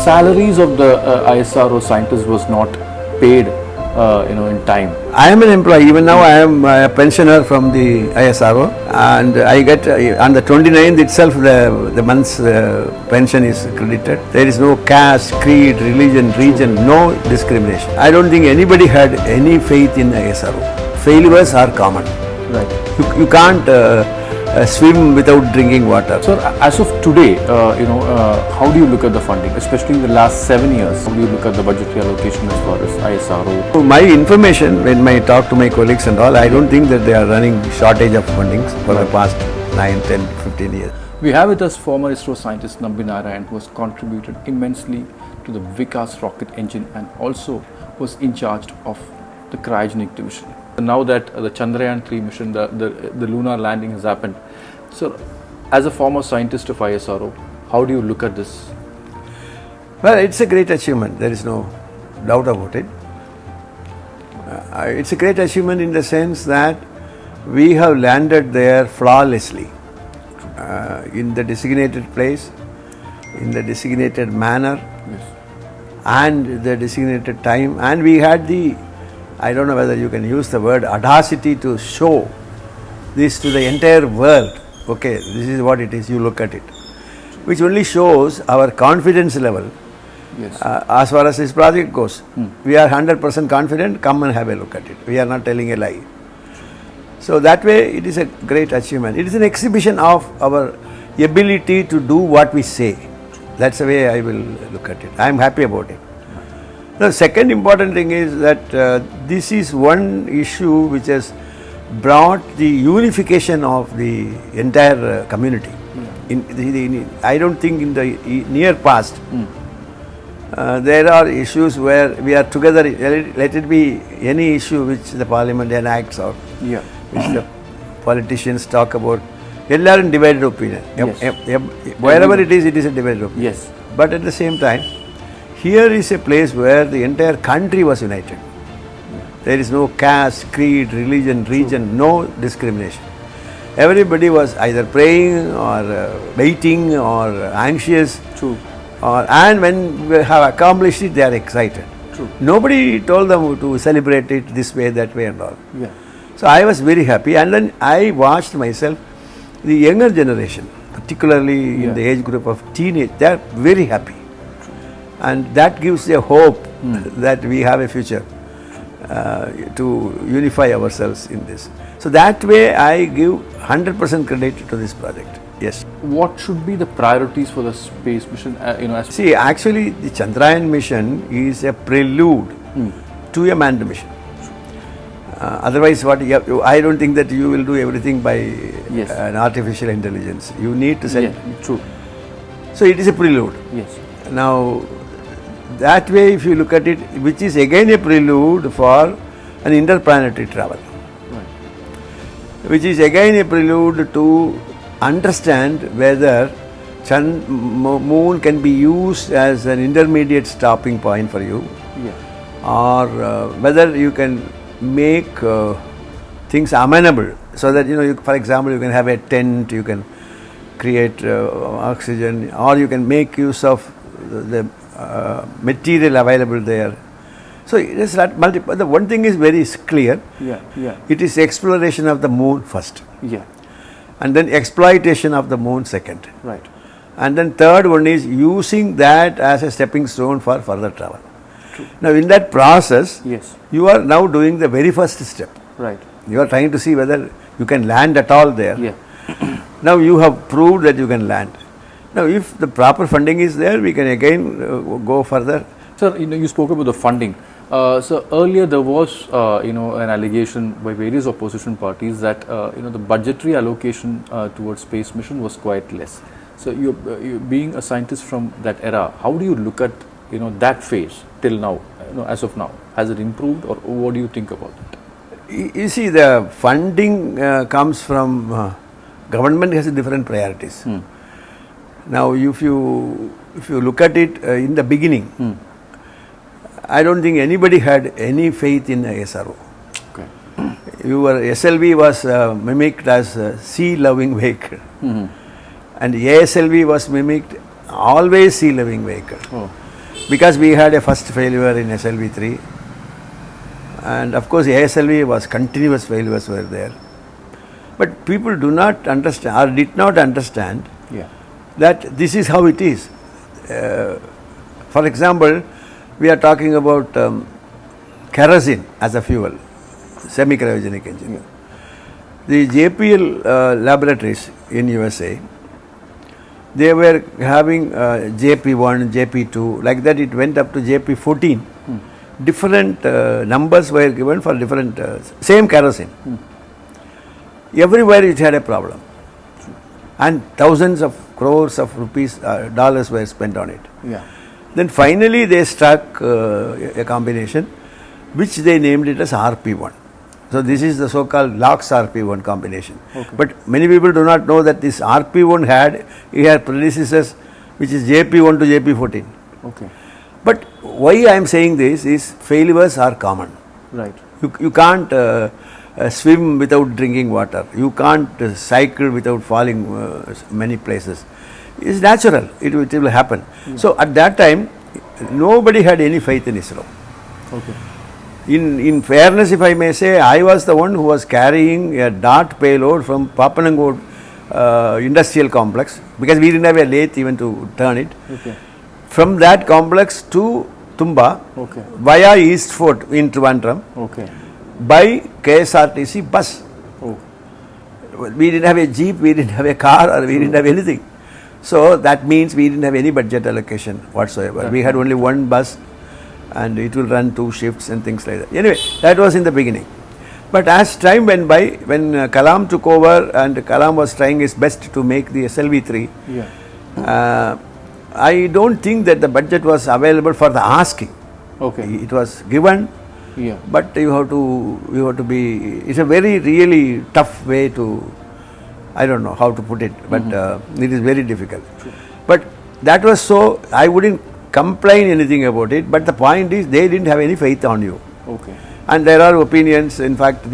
salaries of the ISRO scientists was not paid, in time. I am an employee. Even now I am a pensioner from the ISRO, and I get on the 29th itself the month's pension is credited. There is no caste, creed, religion, region, no discrimination. I don't think anybody had any faith in ISRO. Failures are common. Right. You can't swim without drinking water. Sir, as of today, how do you look at the funding, especially in the last 7 years? How do you look at the budgetary allocation as far as ISRO? My information, when I talk to my colleagues and all, I don't think that they are running shortage of fundings for the past 9, 10, 15 years. We have with us former ISRO scientist Nambinarayanan, who has contributed immensely to the Vikas rocket engine and also was in charge of the cryogenic division. Now that the Chandrayaan 3 mission, the lunar landing has happened. So, as a former scientist of ISRO, how do you look at this? Well, it's a great achievement. There is no doubt about it. It's a great achievement in the sense that we have landed there flawlessly, in the designated place, in the designated manner, Yes. and the designated time, and we had the, I don't know whether you can use the word audacity to show this to the entire world. Okay, this is what it is, you look at it. Which only shows our confidence level. Yes. As far as this project goes. We are 100% confident, come and have a look at it. We are not telling a lie. So that way it is a great achievement. It is an exhibition of our ability to do what we say. That's the way I will look at it. I am happy about it. The second important thing is that this is one issue which has brought the unification of the entire community. I don't think in the near past there are issues where we are together. Let it be any issue which the parliament enacts or which the politicians talk about. Ellarum divided opinion. Yes. Wherever it is a divided opinion. Yes. But at the same time, here is a place where the entire country was united. There is no caste, creed, religion, region, no discrimination. Everybody was either praying or waiting or anxious. True. And when we have accomplished it, they are excited. True. Nobody told them to celebrate it this way, that way and all. Yeah. So I was very happy, and then I watched myself, the younger generation, particularly in the age group of teenage, they are very happy. And that gives a hope that we have a future to unify ourselves in this. So that way I give 100% credit to this project. Yes. What should be the priorities for the space mission? See, actually the Chandrayaan mission is a prelude to a manned mission. Otherwise, I don't think that you will do everything by an artificial intelligence. You need to send. True. So it is a prelude. Yes. Now, that way, if you look at it, which is again a prelude for an interplanetary travel, Right. which is again a prelude to understand whether moon can be used as an intermediate stopping point for you, or whether you can make things amenable, so that for example, you can have a tent, you can create oxygen, or you can make use of the material available there. So it is multiple. The one thing is very clear. It is exploration of the moon first. And then exploitation of the moon second. Right. And then third one is using that as a stepping stone for further travel. True. Now in that process, you are now doing the very first step. Right. You are trying to see whether you can land at all there. Now you have proved that you can land. Now if the proper funding is there, we can again go further. Sir, you spoke about the funding. So earlier there was an allegation by various opposition parties that the budgetary allocation towards space mission was quite less. So you being a scientist from that era, how do you look at that phase till now? As of now, has it improved, or what do you think about it? You see, the funding comes from government has different priorities. Now, if you look at it in the beginning, I don't think anybody had any faith in ISRO. Okay. Your SLV was mimicked as a sea-loving vehicle, and ASLV was mimicked always sea-loving vehicle. because we had a first failure in SLV3, and of course ASLV was continuous failures were there. But people do not understand or did not understand Yeah. that this is how it is. For example, we are talking about kerosene as a fuel, semi-cryogenic engine. The JPL laboratories in USA, they were having JP1, JP2, like that it went up to JP14. Different numbers were given for different, same kerosene. Everywhere it had a problem. And thousands of crores of rupees, dollars were spent on it. Yeah. Then finally they struck a combination which they named it as RP1. So this is the so-called Lauds RP1 combination. Okay. But many people do not know that this RP1 had predecessors which is JP1 to JP14. Okay. But why I am saying this is failures are common. Right. You can't swim without drinking water. You can't cycle without falling many places. It's natural. It will happen. So at that time, nobody had any faith in ISRO. Okay. In fairness, if I may say, I was the one who was carrying a DART payload from Papanangod industrial complex, because we didn't have a lathe even to turn it. Okay. From that complex to Tumba, Okay. via East Fort in Trivandrum, Okay. by KSRTC bus. Oh. We didn't have a jeep, we didn't have a car, or we didn't have anything. So that means we didn't have any budget allocation whatsoever. We had only one bus, and it will run 2 shifts and things like that. Anyway, that was in the beginning. But as time went by, when Kalam took over and Kalam was trying his best to make the SLV3, Yeah. I don't think that the budget was available for the asking. Okay. It was given, Yeah. but you have to be, it's a very really tough way to, I don't know how to put it, but it is very difficult. True. But that was so, I wouldn't complain anything about it, but the point is they didn't have any faith on you. Okay. And there are opinions, in fact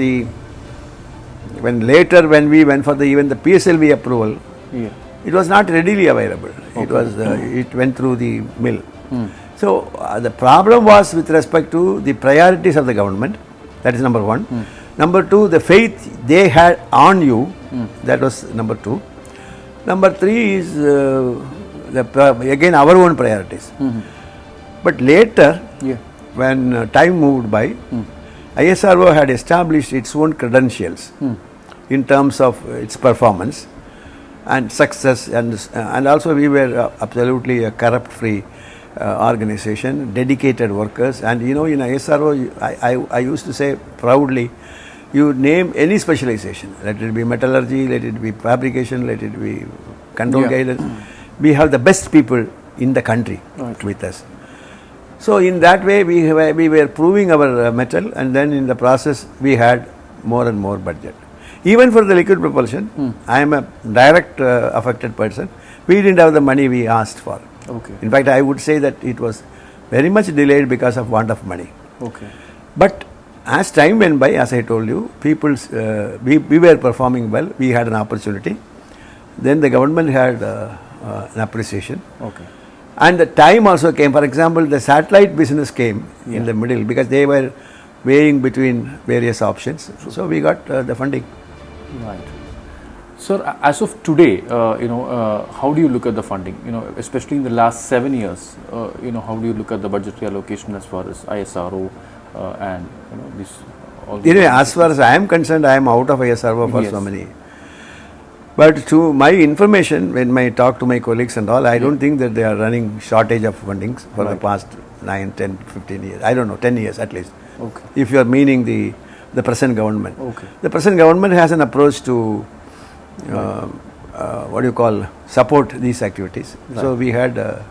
when we went for even the PSLV approval, Yeah. it was not readily available. Okay. It went through the mill. So the problem was with respect to the priorities of the government. That is number one. Number two, the faith they had on you. That was number two. Number three is again our own priorities. But later, Yeah. when time moved by, ISRO had established its own credentials in terms of its performance and success, and also we were absolutely a corrupt-free organization, dedicated workers. And in ISRO, I used to say proudly, you name any specialization, let it be metallurgy, let it be fabrication, let it be control guidance, we have the best people in the country with us. So in that way we were proving our mettle, and then in the process we had more and more budget. Even for the liquid propulsion, I am a direct affected person. We didn't have the money we asked for. Okay. In fact, I would say that it was very much delayed because of want of money. Okay. But as time went by, as I told you, we were performing well. We had an opportunity. Then the government had an appreciation. Okay. And the time also came. For example, the satellite business came in the middle because they were weighing between various options. So we got the funding. Right. Sir, as of today, how do you look at the funding? Especially in the last 7 years, how do you look at the budgetary allocation as far as ISRO and this? Anyway, as far as I am concerned, I am out of ISRO for so many. But to my information, when I talk to my colleagues and all, I don't think that they are running shortage of fundings for the past 9, 10, 15 years. I don't know, 10 years at least. Okay. If you are meaning the present government. Okay. The present government has an approach to support these activities. Right. So we had a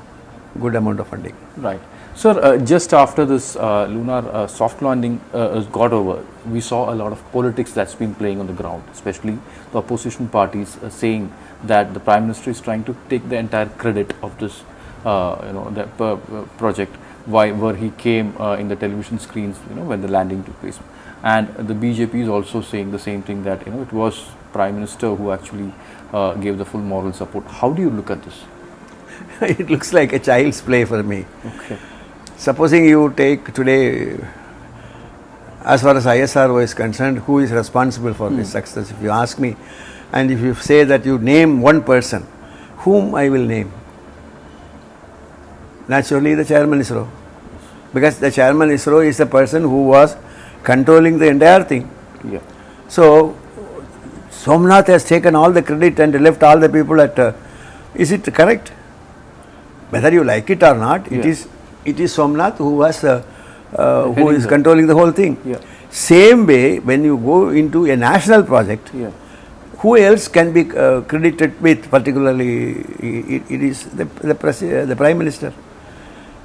good amount of funding. Right. Sir, just after this lunar soft landing got over, we saw a lot of politics that's been playing on the ground, especially the opposition parties saying that the Prime Minister is trying to take the entire credit of this project, where he came in the television screens, when the landing took place. And the BJP is also saying the same thing, that it was Prime Minister who actually gave the full moral support. How do you look at this? it looks like a child's play for me. Okay. Supposing you take today, as far as ISRO is concerned, who is responsible for this success? If you ask me, and if you say that you name one person, whom I will name? Naturally, the chairman ISRO. Because the chairman ISRO is the person who was controlling the entire thing. Yeah. So, Somnath has taken all the credit and left all the people at. Is it correct? Whether you like it or not, Yeah. it is Somnath who was who Heading is the- controlling the whole thing. Yeah. Same way, when you go into a national project, Yeah. who else can be credited with? Particularly, it is the Prime Minister.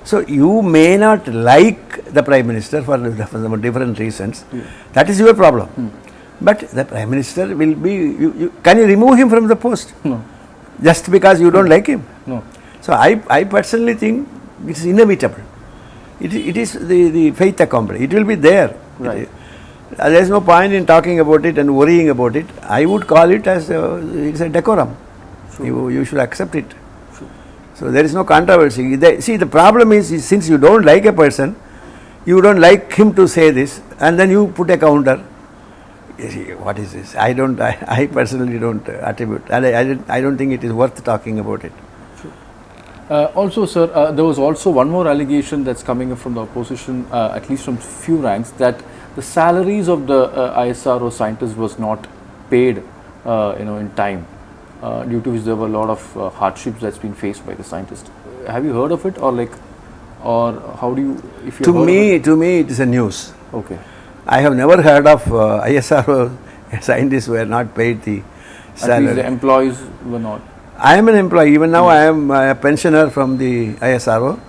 So you may not like the Prime Minister for different reasons. Yeah. That is your problem. But the Prime Minister will be. Can you remove him from the post No. just because you don't like him? No. So I personally think it is inevitable. It is the fait accompli. It will be there. Right. There is no point in talking about it and worrying about it. I would call it as it's a decorum. You should accept it. So there is no controversy. See, the problem is since you don't like a person, you don't like him to say this, and then you put a counter. You see, what is this? I personally don't attribute. I don't think it is worth talking about it. Also, sir, there was also one more allegation that's coming up from the opposition, at least from few ranks, that the salaries of the ISRO scientists was not paid, in time, due to which there were a lot of hardships that's been faced by the scientists. Have you heard of it, or how do you? If you To me, it is a news. Okay. I have never heard of ISRO scientists were not paid the At salary. least the employees were not. I am an employee. Even now, I am a pensioner from the ISRO,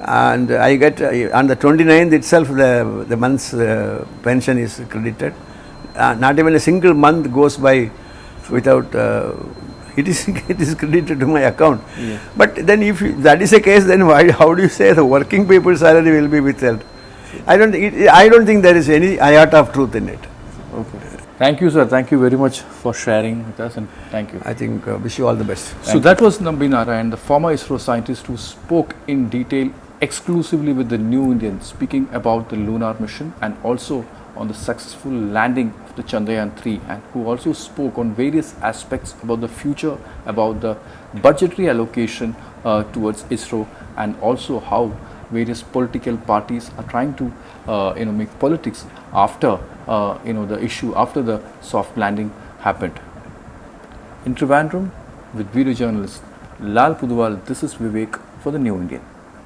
and I get on the 29th itself the month's pension is credited. Not even a single month goes by without it is credited to my account. Yeah. But then, if that is the case, then how do you say the working people's salary will be withheld? I don't think there is any iota of truth in it. Okay. Thank you, sir. Thank you very much for sharing with us, and thank you. I think wish you all the best. So that was Nambinarayanan, the former ISRO scientist who spoke in detail exclusively with the New Indian, speaking about the lunar mission and also on the successful landing of the Chandrayaan 3, and who also spoke on various aspects about the future, about the budgetary allocation towards ISRO, and also how various political parties are trying to make politics after the issue, after the soft landing happened. In Trivandrum, with video journalist Lal Pudwal, this is Vivek for the New Indian.